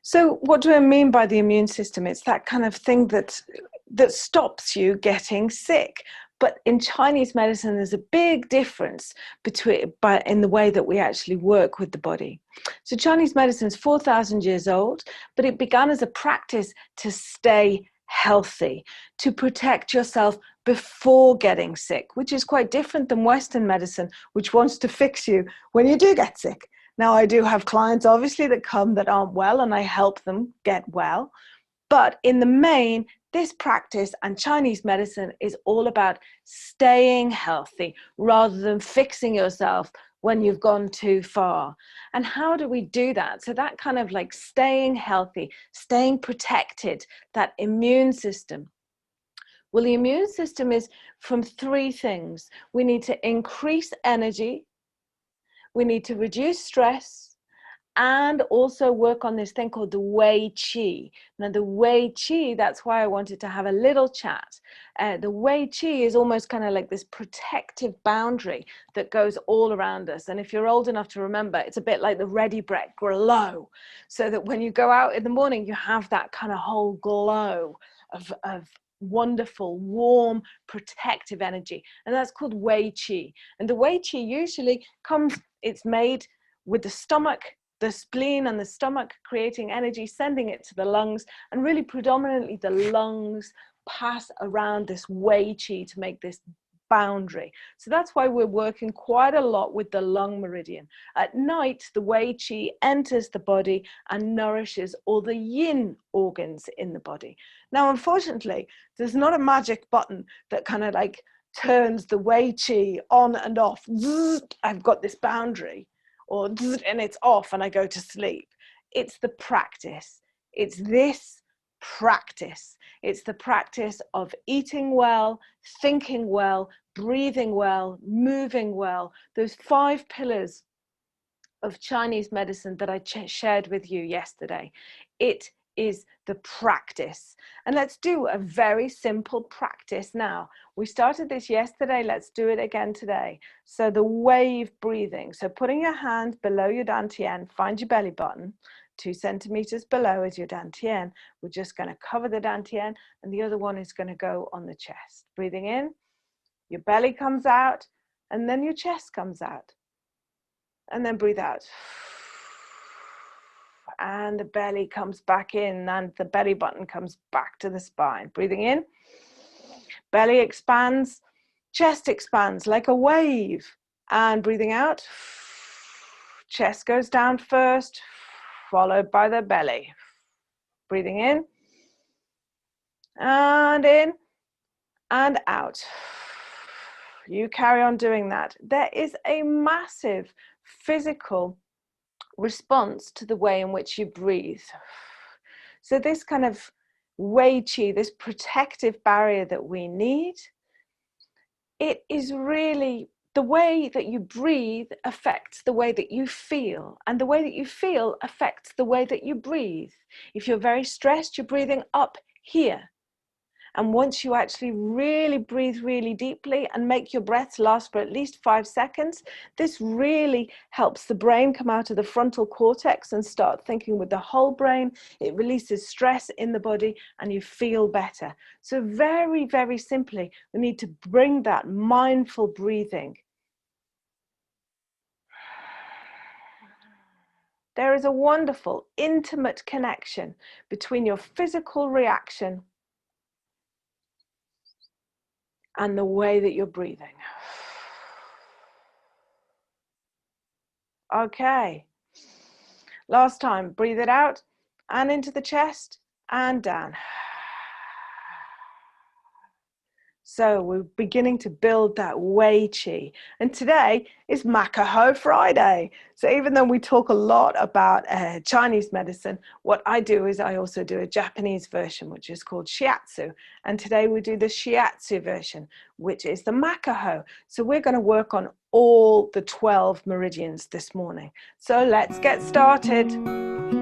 So what do I mean by the immune system? It's that kind of thing that stops you getting sick. But in Chinese medicine, there's a big difference in the way that we actually work with the body. So Chinese medicine is 4,000 years old, but it began as a practice to stay healthy, to protect yourself before getting sick, which is quite different than Western medicine, which wants to fix you when you do get sick. Now, I do have clients, obviously, that come that aren't well, and I help them get well. But in the main, this practice and Chinese medicine is all about staying healthy rather than fixing yourself when you've gone too far. And how do we do that? So that kind of like staying healthy, staying protected, that immune system. Well, the immune system is from three things. We need to increase energy, we need to reduce stress, and also work on this thing called the Wei Qi. Now, the Wei Qi, that's why I wanted to have a little chat. The Wei Qi is almost kind of like this protective boundary that goes all around us. And if you're old enough to remember, it's a bit like the ready brek glow. So that when you go out in the morning, you have that kind of whole glow of wonderful, warm, protective energy. And that's called Wei Qi. And the Wei Qi usually it's made with the stomach, the spleen and the stomach creating energy, sending it to the lungs, and really predominantly the lungs pass around this Wei Qi to make this boundary. So that's why we're working quite a lot with the lung meridian. At night, the Wei Qi enters the body and nourishes all the yin organs in the body. Now, unfortunately, there's not a magic button that kind of like turns the Wei Qi on and off. I've got this boundary. And it's off and I go to sleep. It's the practice. It's this practice. It's the practice of eating well, thinking well, breathing well, moving well. Those 5 pillars of Chinese medicine that I shared with you yesterday. It is the practice. And let's do a very simple practice now. We started this yesterday. Let's do it again today. So the wave breathing. So putting your hand below your dantian, find your belly button, 2 centimeters below is your dantian. We're just going to cover the dantian, and the other one is going to go on the chest. Breathing in, your belly comes out, and then your chest comes out. And then breathe out. And the belly comes back in, and the belly button comes back to the spine. Breathing in, belly expands, chest expands like a wave. And breathing out, chest goes down first, followed by the belly. Breathing in, and out. You carry on doing that. There is a massive physical response to the way in which you breathe. So this kind of Wei Qi, this protective barrier that we need, it is really the way that you breathe affects the way that you feel, and the way that you feel affects the way that you breathe. If you're very stressed, you're breathing up here. And once you actually really breathe really deeply and make your breaths last for at least 5 seconds, this really helps the brain come out of the frontal cortex and start thinking with the whole brain. It releases stress in the body and you feel better. So very, very simply, we need to bring that mindful breathing. There is a wonderful, intimate connection between your physical reaction and the way that you're breathing. Okay. Last time, breathe it out and into the chest and down. So we're beginning to build that Wei Qi. And today is Makaho Friday. So even though we talk a lot about Chinese medicine, what I do is I also do a Japanese version, which is called shiatsu. And today we do the shiatsu version, which is the Makaho. So we're going to work on all the 12 meridians this morning. So let's get started.